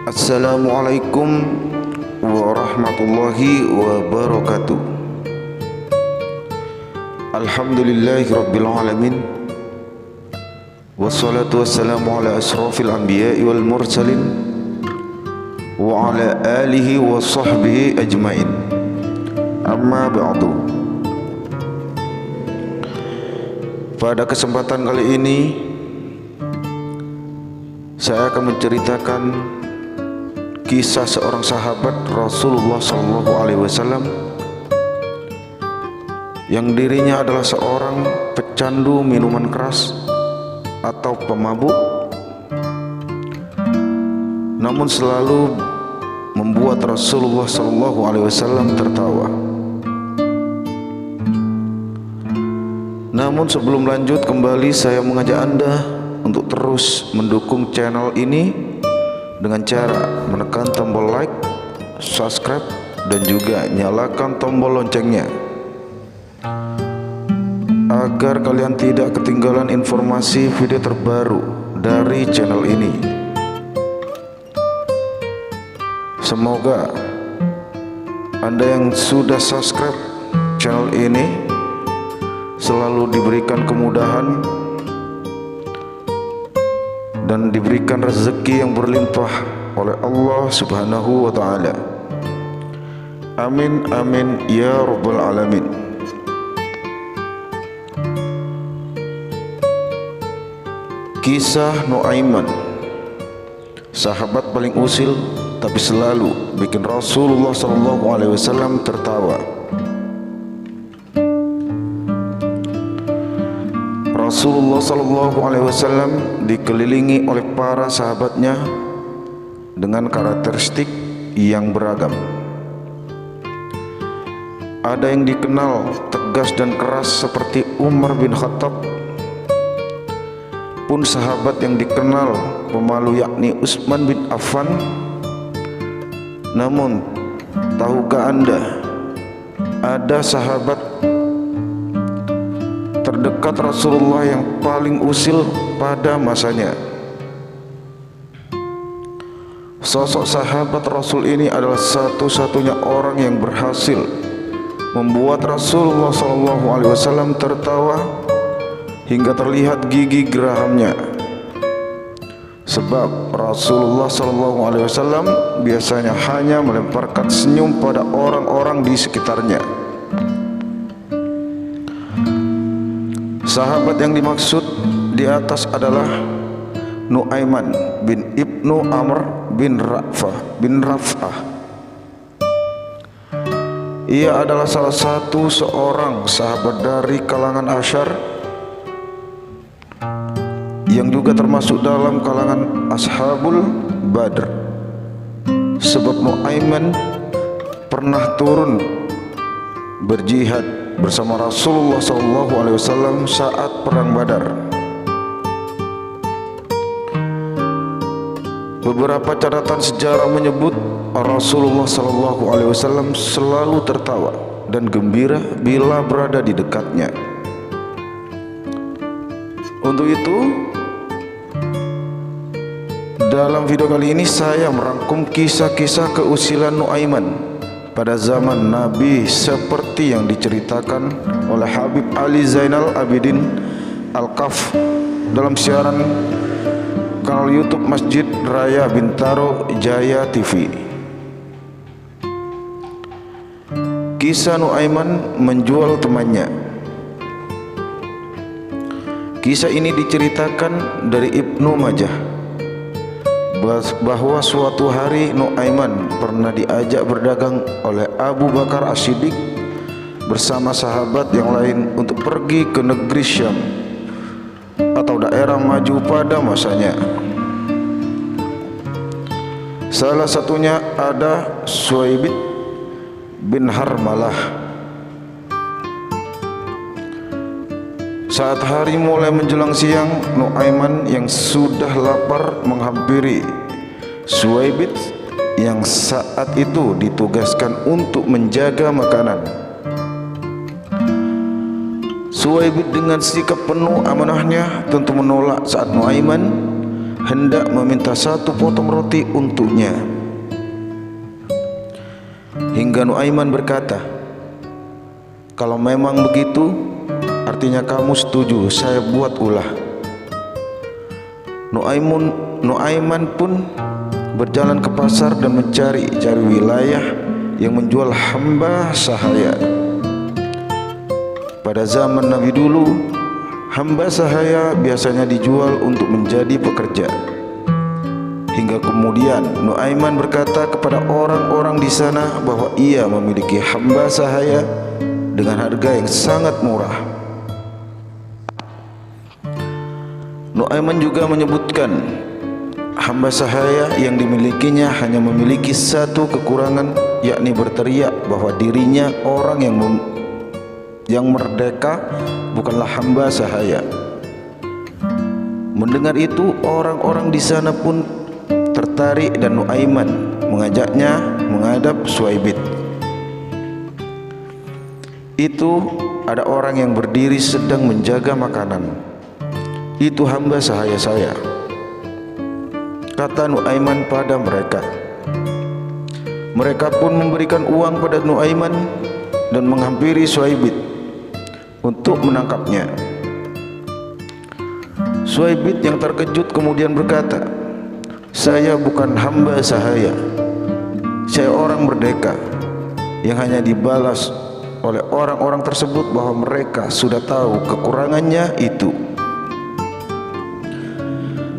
Assalamualaikum warahmatullahi wabarakatuh. Alhamdulillahi rabbil alamin. Wassalatu wassalamu ala asrafil anbiya'i wal mursalin wa ala alihi wa sahbihi ajmain. Amma ba'du. Pada kesempatan kali ini saya akan menceritakan kisah seorang sahabat Rasulullah SAW yang dirinya adalah seorang pecandu minuman keras atau pemabuk, namun selalu membuat Rasulullah SAW tertawa. Namun sebelum lanjut kembali, saya mengajak Anda untuk terus mendukung channel ini dengan cara menekan tombol like, subscribe, dan juga nyalakan tombol loncengnya agar kalian tidak ketinggalan informasi video terbaru dari channel ini. Semoga Anda yang sudah subscribe channel ini selalu diberikan kemudahan dan diberikan rezeki yang berlimpah oleh Allah Subhanahu wa ta'ala. Amin amin ya rabbal alamin. Kisah Nuaiman, sahabat paling usil tapi selalu bikin Rasulullah SAW tertawa. Rasulullah SAW dikelilingi oleh para sahabatnya dengan karakteristik yang beragam. Ada yang dikenal tegas dan keras seperti Umar bin Khattab, pun sahabat yang dikenal pemalu yakni Utsman bin Affan. Namun tahukah Anda, ada sahabat terdekat Rasulullah yang paling usil pada masanya. Sosok sahabat Rasul ini adalah satu-satunya orang yang berhasil membuat Rasulullah SAW tertawa hingga terlihat gigi gerahamnya. Sebab Rasulullah SAW biasanya hanya melemparkan senyum pada orang-orang di sekitarnya. Sahabat yang dimaksud di atas adalah Nuaiman bin Ibnu Amr bin Raf'ah. Ia adalah salah satu seorang sahabat dari kalangan Asyar yang juga termasuk dalam kalangan Ashabul Badr. Sebab Nuaiman pernah turun berjihad bersama Rasulullah SAW saat perang Badar. Beberapa catatan sejarah menyebut Rasulullah SAW selalu tertawa dan gembira bila berada di dekatnya. Untuk itu, dalam video kali ini saya merangkum kisah-kisah keusilan Nuaiman pada zaman Nabi seperti yang diceritakan oleh Habib Ali Zainal Abidin Al-Kaf dalam siaran kanal YouTube Masjid Raya Bintaro Jaya TV. Kisah Nuaiman menjual temannya. Kisah ini diceritakan dari Ibnu Majah bahwa suatu hari Nuaiman pernah diajak berdagang oleh Abu Bakar As-Siddiq bersama sahabat yang lain untuk pergi ke negeri Syam atau daerah maju pada masanya. Salah satunya ada Suwaibit bin Harmalah. Saat hari mulai menjelang siang, Nuaiman yang sudah lapar menghampiri Suwaibit yang saat itu ditugaskan untuk menjaga makanan. Suwaibit dengan sikap penuh amanahnya tentu menolak saat Nuaiman hendak meminta 1 potong roti untuknya. Hingga Nuaiman berkata, "Kalau memang begitu, artinya kamu setuju saya buat ulah." Nuaiman pun berjalan ke pasar dan mencari wilayah yang menjual hamba sahaya. Pada zaman Nabi dulu, hamba sahaya biasanya dijual untuk menjadi pekerja. Hingga kemudian Nuaiman berkata kepada orang-orang di sana bahwa ia memiliki hamba sahaya dengan harga yang sangat murah. Nuaiman juga menyebutkan hamba sahaya yang dimilikinya hanya memiliki 1 kekurangan, yakni berteriak bahwa dirinya orang yang merdeka, bukanlah hamba sahaya. Mendengar itu, orang-orang di sana pun tertarik dan Nuaiman mengajaknya menghadap Suaibit. Itu ada orang yang berdiri sedang menjaga makanan. "Itu hamba sahaya saya," kata Nuaiman pada mereka. Mereka pun memberikan uang pada Nuaiman dan menghampiri Suaibit untuk menangkapnya. Suaibit yang terkejut kemudian berkata, "Saya bukan hamba sahaya. Saya orang merdeka." Yang hanya dibalas oleh orang-orang tersebut bahwa mereka sudah tahu kekurangannya itu.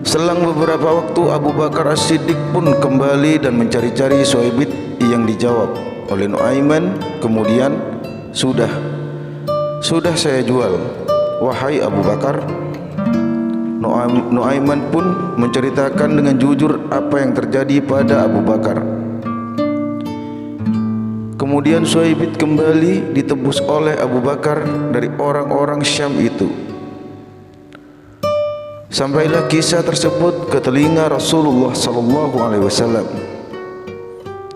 Selang beberapa waktu, Abu Bakar As-Siddiq pun kembali dan mencari-cari Suaibit yang dijawab oleh Nuaiman kemudian, Sudah saya jual, wahai Abu Bakar." Nuaiman pun menceritakan dengan jujur apa yang terjadi pada Abu Bakar. Kemudian Suaibit kembali ditebus oleh Abu Bakar dari orang-orang Syam itu. Sampailah kisah tersebut ke telinga Rasulullah SAW.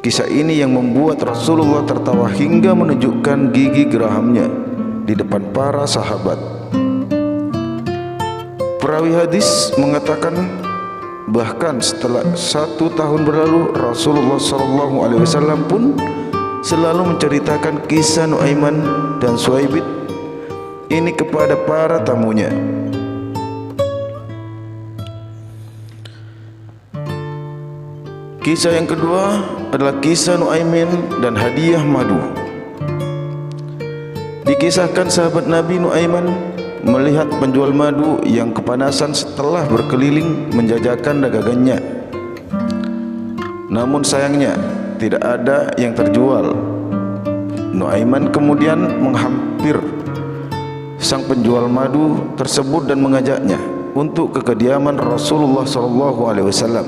Kisah ini yang membuat Rasulullah tertawa hingga menunjukkan gigi gerahamnya di depan para sahabat. Perawi hadis mengatakan, bahkan setelah 1 tahun berlalu, Rasulullah SAW pun selalu menceritakan kisah Nuaiman dan Suaibit ini kepada para tamunya. Kisah yang kedua adalah kisah Nuaiman dan hadiah madu. Dikisahkan sahabat Nabi Nuaiman melihat penjual madu yang kepanasan setelah berkeliling menjajakan dagangannya. Namun sayangnya tidak ada yang terjual. Nuaiman kemudian menghampir sang penjual madu tersebut dan mengajaknya untuk ke kediaman Rasulullah SAW.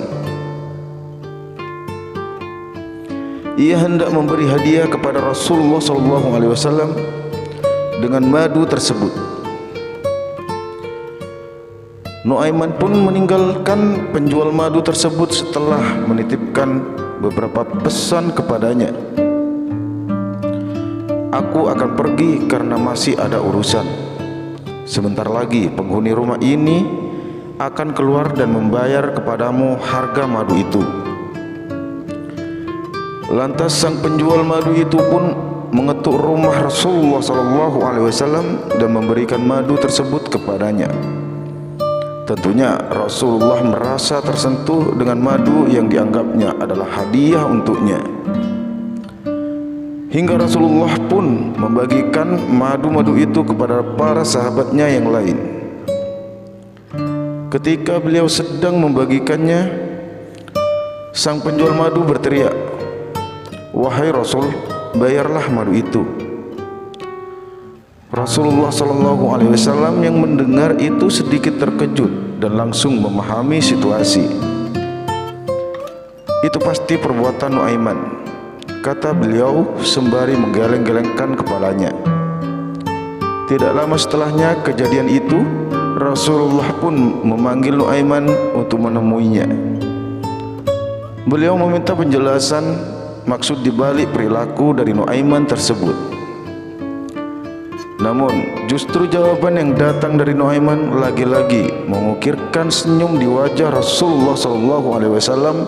Ia hendak memberi hadiah kepada Rasulullah SAW dengan madu tersebut. Nuaiman pun meninggalkan penjual madu tersebut setelah menitipkan beberapa pesan kepadanya. "Aku akan pergi karena masih ada urusan. Sebentar lagi penghuni rumah ini akan keluar dan membayar kepadamu harga madu itu." Lantas sang penjual madu itu pun mengetuk rumah Rasulullah SAW dan memberikan madu tersebut kepadanya. Tentunya Rasulullah merasa tersentuh dengan madu yang dianggapnya adalah hadiah untuknya. Hingga Rasulullah pun membagikan madu-madu itu kepada para sahabatnya yang lain. Ketika beliau sedang membagikannya, sang penjual madu berteriak, "Wahai Rasul, bayarlah madu itu." Rasulullah SAW yang mendengar itu sedikit terkejut dan langsung memahami situasi. "Itu pasti perbuatan Nuaiman," kata beliau sembari menggeleng-gelengkan kepalanya. Tidak lama setelahnya kejadian itu, Rasulullah pun memanggil Nuaiman untuk menemuinya. Beliau meminta penjelasan maksud dibalik perilaku dari Nuaiman tersebut. Namun justru jawaban yang datang dari Nuaiman lagi-lagi mengukirkan senyum di wajah Rasulullah SAW.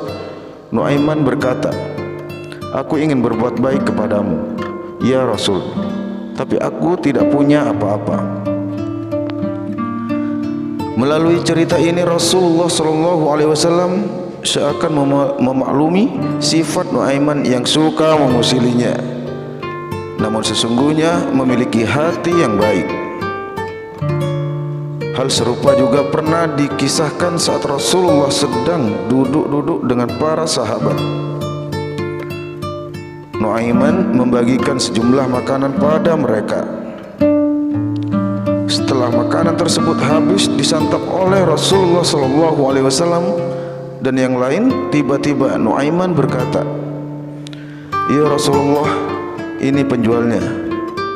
Nuaiman berkata, "Aku ingin berbuat baik kepadamu, ya Rasul, tapi aku tidak punya apa-apa." Melalui cerita ini Rasulullah SAW seakan memaklumi sifat Nuaiman yang suka mengusilinya, namun sesungguhnya memiliki hati yang baik. Hal serupa juga pernah dikisahkan saat Rasulullah sedang duduk-duduk dengan para sahabat. Nuaiman membagikan sejumlah makanan pada mereka. Setelah makanan tersebut habis disantap oleh Rasulullah SAW dan yang lain, tiba-tiba Nuaiman berkata, "Ya Rasulullah, ini penjualnya,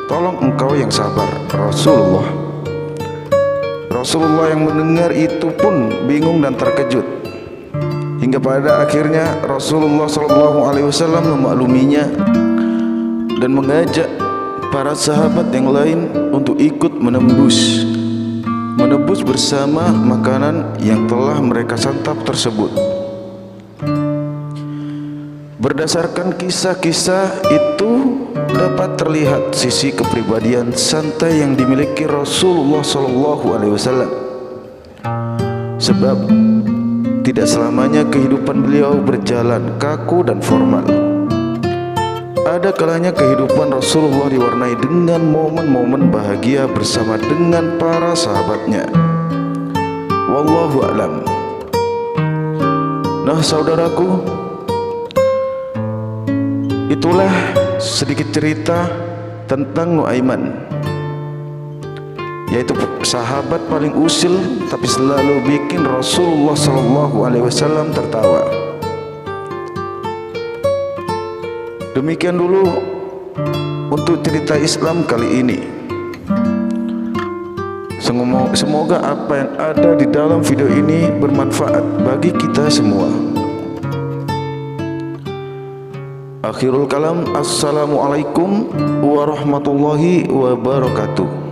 tolong engkau yang sabar." Rasulullah yang mendengar itu pun bingung dan terkejut, hingga pada akhirnya Rasulullah SAW memakluminya dan mengajak para sahabat yang lain untuk ikut menebus bersama makanan yang telah mereka santap tersebut. Berdasarkan kisah-kisah itu dapat terlihat sisi kepribadian santai yang dimiliki Rasulullah SAW. Sebab tidak selamanya kehidupan beliau berjalan kaku dan formal. Ada kalanya kehidupan Rasulullah diwarnai dengan momen-momen bahagia bersama dengan para sahabatnya. Wallahu a'lam. Nah saudaraku, itulah sedikit cerita tentang Nuaiman, yaitu sahabat paling usil tapi selalu bikin Rasulullah SAW tertawa. Demikian dulu untuk cerita Islam kali ini. Semoga apa yang ada di dalam video ini bermanfaat bagi kita semua. Akhirul kalam, assalamualaikum warahmatullahi wabarakatuh.